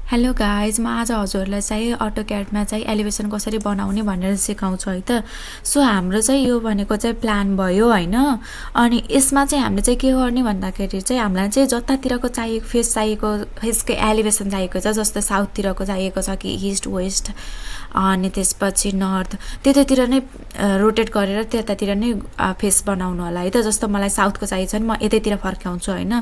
Hello guys, म आज हजुरलाई चाहिँ अटोक्याडमा चाहिँ एलिभेसन कसरी बनाउने भनेर सिकाउँछु है त। सो हाम्रो चाहिँ यो भनेको चाहिँ प्लान भयो होइन। अनि यसमा चाहिँ हामीले चाहिँ के गर्ने भन्दाखेरि चाहिँ हामीलाई चाहिँ जतातिरको चाहिएको फेस चाहिएको, फेसको एलिभेसन चाहिएको छ, जस्तो साउथतिरको चाहिएको छ कि इस्ट वेस्ट, अनि त्यसपछि नर्थ, त्यतातिर नै रोटेट गरेर त्यतातिर नै फेस बनाउनु होला है त। जस्तो मलाई साउथको चाहिएको छ भने म यतैतिर फर्काउँछु होइन।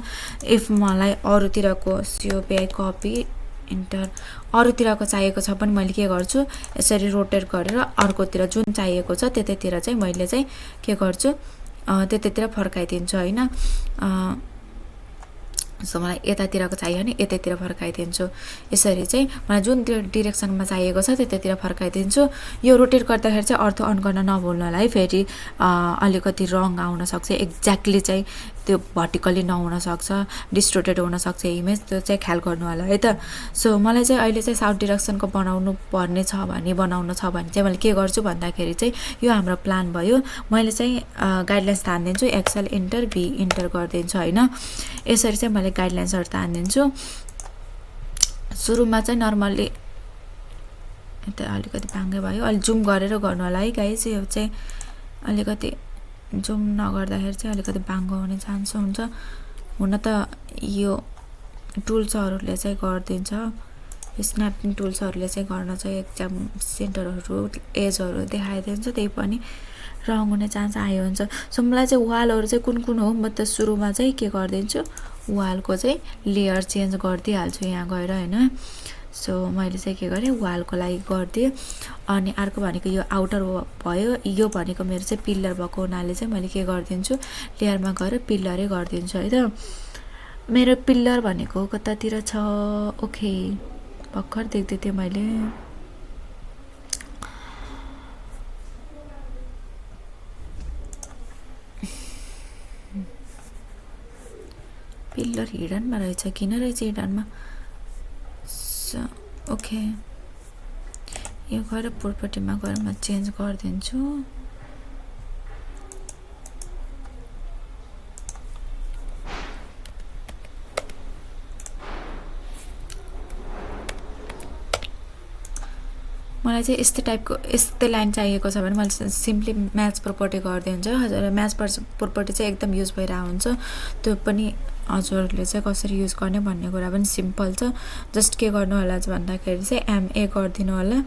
इफ मलाई अरूतिरको सिओपिआई कपी इन्टर अरूतिरको चाहिएको छ पनि मैले के गर्छु, यसरी रोटेट गरेर अर्कोतिर जुन चाहिएको छ त्यतैतिर चाहिँ मैले चाहिँ के गर्छु, त्यतैतिर फर्काइदिन्छु होइन। सो मलाई यतातिरको चाहियो भने यतैतिर फर्काइदिन्छु। यसरी चाहिँ मलाई जुन डिरेक्सनमा चाहिएको छ त्यतैतिर फर्काइदिन्छु। यो रोटेट गर्दाखेरि चाहिँ अर्थ अन गर्न नभुल्नु होला है, फेरि अलिकति रङ आउन सक्छ, एक्ज्याक्टली चाहिँ त्यो भर्टिकल्ली नहुन सक्छ, डिस्टोर्टेड हुन सक्छ इमेज, त्यो चाहिँ ख्याल गर्नु होला है त। सो मलाई चाहिँ अहिले चाहिँ साउथ डिरेक्सनको बनाउनु पर्ने छ भने, बनाउनु छ भने चाहिँ मैले के गर्छु भन्दाखेरि चाहिँ यो हाम्रो प्लान भयो। मैले चाहिँ गाइडलाइन्स तानिदिन्छु, एक्सेल इन्टर भी इन्टर गरिदिन्छु होइन। यसरी चाहिँ मैले गाइडलाइन्सहरू तानिदिन्छु। सुरुमा चाहिँ नर्मल्ली यता अलिकति भाङ्गे भयो, अलि जुम गरेर गर्नु होला है गाइस। यो चाहिँ अलिकति जुम नगर्दाखेरि चाहिँ अलिकति बाङ्गो हुने चान्स हुन्छ। हुन त यो टुल्सहरूले चाहिँ गरिदिन्छ, स्न्यापिङ टुल्सहरूले चाहिँ गर्न चाहिँ एक्जाम सेन्टरहरू एजहरू देखाइदिन्छ, त्यही पनि रङ हुने चान्स आयो हुन्छ। सो मलाई चाहिँ वालहरू चाहिँ कुन कुन हो, म त सुरुमा चाहिँ के गरिदिन्छु, वालको चाहिँ लेयर चेन्ज गरिदिइहाल्छु यहाँ गएर होइन। सो मैले चाहिँ के गरेँ, वालको लागि गरिदिएँ। अनि अर्को भनेको यो आउटर भयो, यो भनेको मेरो चाहिँ पिल्लर भएको हुनाले चाहिँ मैले के गरिदिन्छु, लेयरमा गएर पिल्लरै गरिदिन्छु है त। मेरो पिल्लर भनेको कतातिर छ, ओके भर्खर देख्दै थिएँ मैले। पिल्लर हिडनमा रहेछ, किन रहेछ हिडनमा? ओके, यो गएर प्रोपर्टीमा गएर म चेन्ज गरिदिन्छु। मलाई चाहिँ यस्तै टाइपको यस्तै लाइन चाहिएको छ भने मैले सिम्पली म्याच प्रोपर्टी गरिदिन्छु। हजुर म्याच प्रोपर्टी चाहिँ एकदम युज भइरहेको हुन्छ, त्यो पनि हजुरहरूले चाहिँ कसरी युज गर्ने भन्ने कुरा पनि सिम्पल छ। जस्ट के गर्नु होला भन्दाखेरि चाहिँ एमए गरिदिनु होला,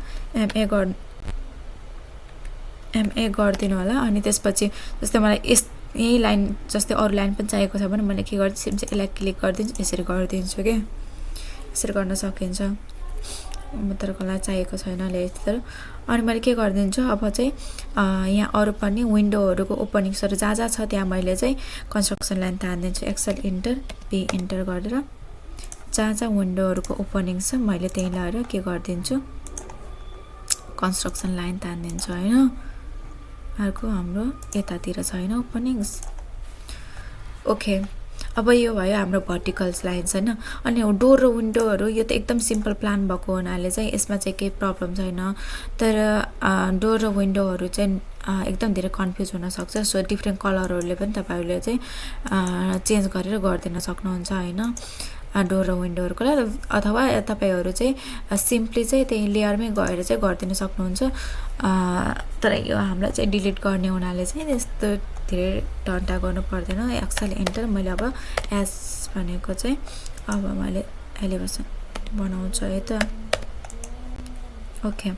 एमए गरिदिनु होला। अनि त्यसपछि जस्तै मलाई यही लाइन जस्तै अरू लाइन पनि चाहिएको छ भने मैले के गर्छु, यसलाई क्लिक गरिदिन्छु, यसरी गरिदिन्छु क्या, यसरी गर्न सकिन्छ। तरकोलाई चाहिएको छैन लेयर। अनि मैले के गरिदिन्छु, अब चाहिँ यहाँ अरू पनि विन्डोहरूको ओपनिङ्सहरू जहाँ जहाँ छ त्यहाँ मैले चाहिँ कन्स्ट्रक्सन लाइन तानिदिन्छु, एक्सेल इन्टर भी इन्टर गरेर जहाँ जहाँ विन्डोहरूको ओपनिङ छ मैले त्यही लगाएर के गरिदिन्छु, कन्स्ट्रक्सन लाइन तानिदिन्छु होइन। अर्को हाम्रो यतातिर छैन ओपनिङ्स, ओके। अब यो भयो हाम्रो भर्टिकल्स लाइन्स होइन। अनि डोर र विन्डोहरू यो त एकदम सिम्पल प्लान भएको हुनाले चाहिँ यसमा चाहिँ केही प्रब्लम छैन। तर डोर र विन्डोहरू चाहिँ एकदम धेरै कन्फ्युज हुनसक्छ। सो डिफ्रेन्ट कलरहरूले पनि तपाईँहरूले चाहिँ चेन्ज गरेर गरिदिन सक्नुहुन्छ होइन, डोर र विन्डोहरूको लागि। अथवा तपाईँहरू चाहिँ सिम्पली चाहिँ त्यही लेयरमै गएर चाहिँ गरिदिन सक्नुहुन्छ। तर यो हामीलाई चाहिँ डिलिट गर्ने हुनाले चाहिँ त्यस्तो धेरै टन्टा गर्नु पर्दैन। एक्सेल इन्टर मैले अब एस भनेको चाहिँ अब मैले एलिभेसन बनाउँछु है त, ओके।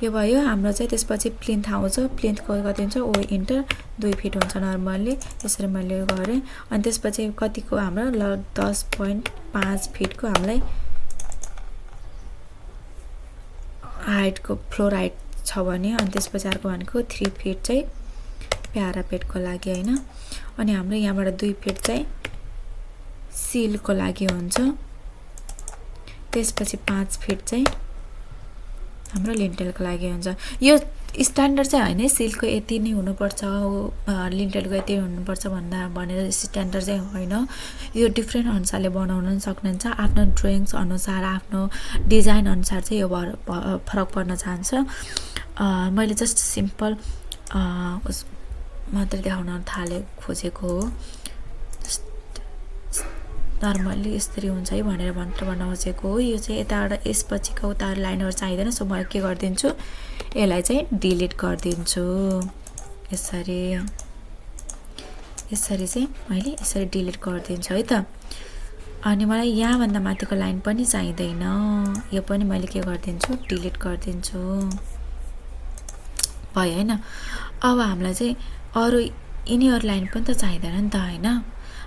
यो भयो हाम्रो चाहिँ। त्यसपछि प्लिन्थ आउँछ, प्लिन्थको गरिदिन्छ ओ इन्टर, 2 फिट हुन्छ नर्मल्ली, यसरी मैले गरेँ। अनि त्यसपछि कतिको हाम्रो 10.5 फिटको हामीलाई हाइटको फ्लोर हाइट छ भने, अनि त्यसपछि अर्को भनेको 3 फिट चाहिँ प्यारापेटको लागि होइन। अनि हाम्रो यहाँबाट 2 फिट चाहिँ सिलको लागि हुन्छ। त्यसपछि 5 फिट चाहिँ हाम्रो लिन्टेलको लागि हुन्छ। यो स्ट्यान्डर्ड चाहिँ होइन, सिलको यति नै हुनुपर्छ, लिन्टेलको यति हुनुपर्छ भनेर स्ट्यान्डर्ड चाहिँ होइन। यो डिफ्रेन्ट अनुसारले बनाउन सक्नुहुन्छ, आफ्नो ड्रइङ्स अनुसार, आफ्नो डिजाइन अनुसार चाहिँ यो फरक पर्न जान्छ। मैले जस्ट सिम्पल मात्र देखाउन खोजेको हो। नर्मल्ली यसरी हुन्छ है भनेर भन्न खोजेको हो। यो चाहिँ यताबाट यसपछिको उता लाइनहरू चाहिँदैन, सो म के गरिदिन्छु, यसलाई चाहिँ डिलिट गरिदिन्छु। यसरी चाहिँ मैले यसरी डिलिट गरिदिन्छु है त। अनि मलाई यहाँभन्दा माथिको लाइन पनि चाहिँदैन, यो पनि मैले के गरिदिन्छु, डिलिट गरिदिन्छु। भयो होइन। अब हामीलाई चाहिँ अरू यिनीहरू लाइन पनि त चाहिँदैन नि त होइन,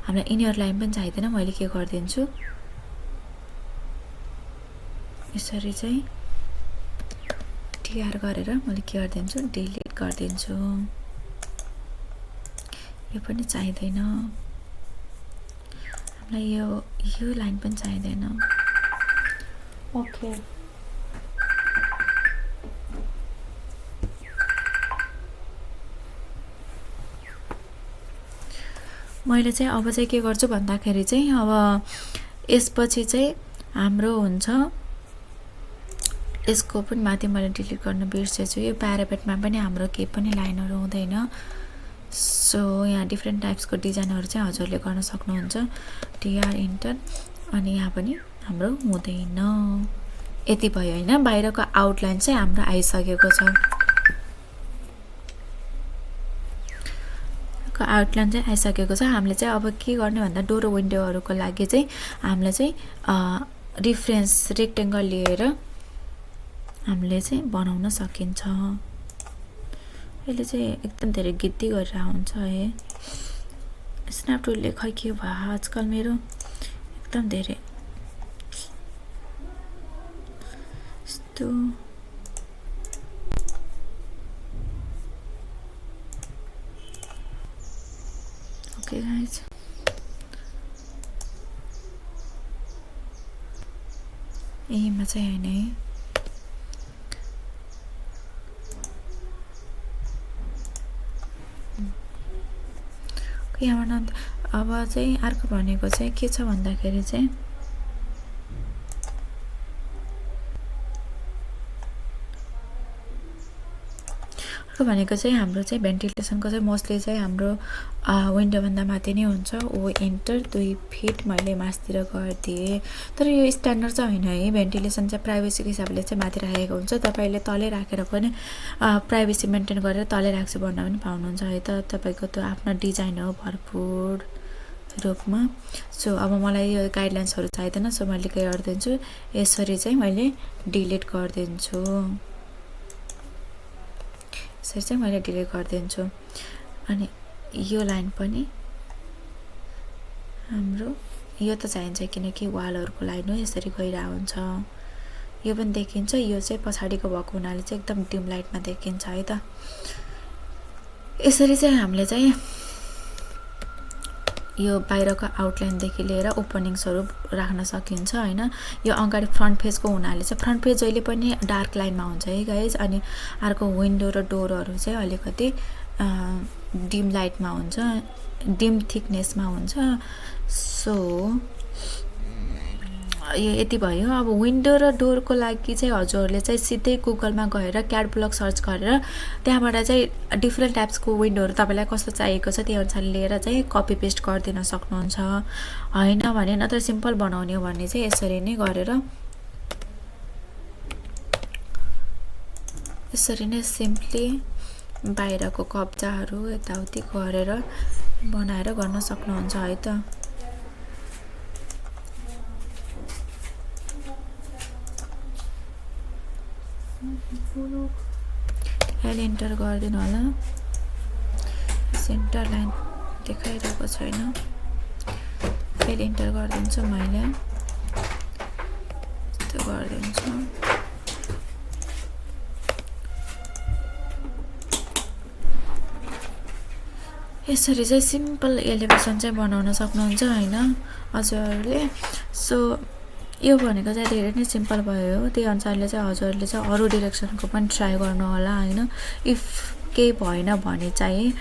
हामीलाई यिनीहरू लाइन पनि चाहिँदैन। मैले के गरिदिन्छु, यसरी चाहिँ टिआर गरेर मैले के गरिदिन्छु, डिलिट गरिदिन्छु। यो पनि चाहिँदैन हामीलाई, यो लाइन पनि चाहिँदैन। ओके, मैले चाहिँ अब चाहिँ के गर्छु भन्दाखेरि चाहिँ अब यसपछि चाहिँ हाम्रो हुन्छ, यसको पनि माथि मैले डिलिट गर्न बिर्सेछु। यो प्यारापेटमा पनि हाम्रो केही पनि लाइनहरू हुँदैन। सो यहाँ डिफ्रेन्ट टाइप्सको डिजाइनहरू चाहिँ हजुरले गर्न सक्नुहुन्छ। टिआर इन्टर, अनि यहाँ पनि हाम्रो हुँदैन। यति भयो होइन। बाहिरको आउटलाइन चाहिँ हाम्रो आइसकेको छ। आउटलाइन चाहिँ आइसकेको छ। हामीले चाहिँ अब के गर्ने भन्दा डोर विन्डोहरूको लागि चाहिँ हामीले चाहिँ रिफरेन्स रेक्टेङ्गल लिएर हामीले चाहिँ बनाउन सकिन्छ। यसले चाहिँ एकदम धेरै गिद्दी गरेर हुन्छ है। स्न्याप टुलले खै के भयो आजकल मेरो, एकदम धेरै यस्तो। ओके गाइज, यहीमा चाहिँ होइन है। यहाँबाट अब चाहिँ अर्को भनेको चाहिँ के छ भन्दाखेरि चाहिँ भनेको चाहिँ हाम्रो चाहिँ भेन्टिलेसनको चाहिँ मोस्टली चाहिँ हाम्रो विन्डोभन्दा माथि नै हुन्छ। इन्टर 2 फिट मैले मासतिर गरिदिएँ, तर यो स्ट्यान्डर्ड चाहिँ होइन है। भेन्टिलेसन चाहिँ प्राइभेसीको हिसाबले चाहिँ माथि राखेको हुन्छ। तपाईँले तलै राखेर पनि प्राइभेसी मेन्टेन गरेर तलै राख्छु भन्न पनि पाउनुहुन्छ है त। तपाईँको त आफ्नो डिजाइन हो भरपुर रूपमा। सो अब मलाई यो गाइडलाइन्सहरू चाहिँदैन, सो मैले के गरिदिन्छु, यसरी चाहिँ मैले डिलिट गरिदिन्छु। यसरी चाहिँ मैले डिलिट गरिदिन्छु। अनि यो लाइन पनि हाम्रो यो त चाहिन्छ, किनकि वालहरूको लाइन हो, यसरी गइरहेको हुन्छ। यो पनि देखिन्छ। यो चाहिँ पछाडिको भएको हुनाले चाहिँ एकदम डिम लाइटमा देखिन्छ है त। यसरी चाहिँ हामीले चाहिँ यो बाहिरको आउटलाइनदेखि लिएर ओपनिङ्सहरू राख्न सकिन्छ होइन। यो अगाडि फ्रन्ट पेजको हुनाले चाहिँ फ्रन्ट पेज जहिले पनि डार्क लाइनमा हुन्छ है गाइज। अनि अर्को विन्डो र डोरहरू चाहिँ अलिकति डिम लाइटमा हुन्छ, डिम थिकनेसमा हुन्छ। सो यो यति भयो। अब विन्डो र डोरको लागि चाहिँ हजुरहरूले चाहिँ सिधै गुगलमा गएर क्याड ब्लक सर्च गरेर त्यहाँबाट चाहिँ डिफ्रेन्ट टाइप्सको विन्डोहरू तपाईँलाई कस्तो चाहिएको छ त्यही अनुसार लिएर चाहिँ कपी पेस्ट गरिदिन सक्नुहुन्छ। होइन भने नत्र सिम्पल बनाउने हो भने चाहिँ यसरी नै गरेर, यसरी नै सिम्पली बाहिरको कब्जाहरू यताउति गरेर बनाएर गर्न सक्नुहुन्छ है त। एल इन्टर गरिदिनु होला। सेन्टर लाइन देखाइरहेको छैन, एल इन्टर गरिदिन्छु मैले, यस्तो गरिदिन्छु। यसरी चाहिँ सिम्पल एलिभेसन चाहिँ बनाउन सक्नुहुन्छ होइन हजुरहरूले। सो यो भनेको चाहिँ धेरै नै सिम्पल भयो। त्यही अनुसारले चाहिँ हजुरहरूले चाहिँ अरू डिरेक्सनको पनि ट्राई गर्नु होला होइन। इफ केही भएन भने चाहिँ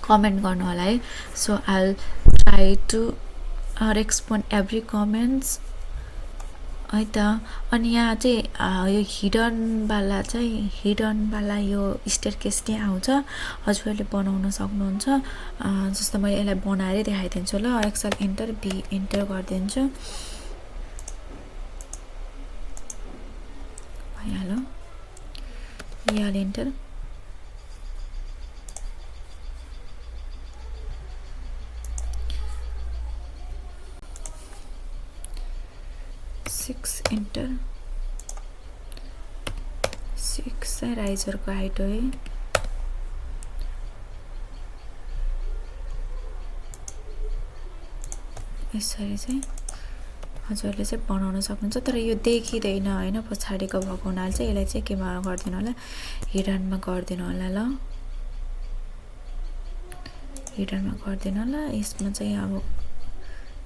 कमेन्ट गर्नु होला है। So I will try to respond every comments. है त। अनि यहाँ चाहिँ यो हिडनवाला यो स्टेयरकेस त्यहाँ आउँछ, हजुरहरूले बनाउन सक्नुहुन्छ। जस्तो मैले यसलाई बनाएरै देखाइदिन्छु ल। एक्सेल इन्टर बी इन्टर गरिदिन्छु, भइहाल्यो। यल इन्टर, इन्टर 6 चाहिँ राइजरको हाइट हो है। यसरी चाहिँ हजुरहरूले चाहिँ बनाउन सक्नुहुन्छ। तर यो देखिँदैन होइन पछाडिको भएको हुनाले चाहिँ यसलाई चाहिँ केमा गरिदिनु होला, हिडनमा गरिदिनु होला ल। हिडनमा गरिदिनु होला। यसमा चाहिँ अब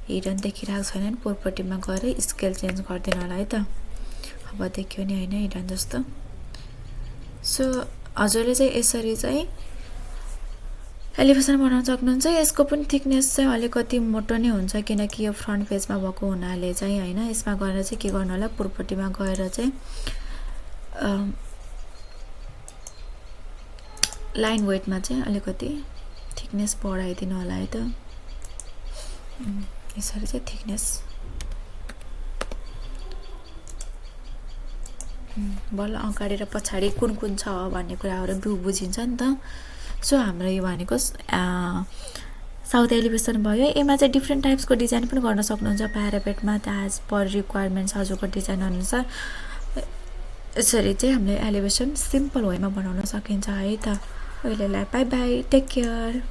हिडन देखिरहेको छैन भने प्रोपर्टीमा गएर स्केल चेन्ज गरिदिनु होला है त। अब देखियो नि होइन हिडन जस्तो। सो हजुरले चाहिँ यसरी चाहिँ एलिभेसन बनाउन सक्नुहुन्छ। यसको पनि थिकनेस चाहिँ अलिकति मोटो नै हुन्छ, किनकि यो फ्रन्ट पेजमा भएको हुनाले चाहिँ होइन। यसमा गएर चाहिँ के गर्नु होला, प्रोपर्टीमा गएर चाहिँ लाइन वेटमा चाहिँ अलिकति थिकनेस बढाइदिनु होला है त। यसरी चाहिँ थिकनेस बल्ल अगाडि र पछाडि कुन कुन छ भन्ने कुराहरू बुझिन्छ नि त। सो हाम्रो यो भनेको साउथ एलिभेसन भयो। यसमा चाहिँ डिफ्रेन्ट टाइप्सको डिजाइन पनि गर्न सक्नुहुन्छ प्यारापेटमा, एज पर रिक्वायरमेन्ट्स हजुरको डिजाइन अनुसार। यसरी चाहिँ हामीले एलिभेसन सिम्पल वेमा बनाउन सकिन्छ है त। अहिलेलाई बाई बाई, टेक केयर।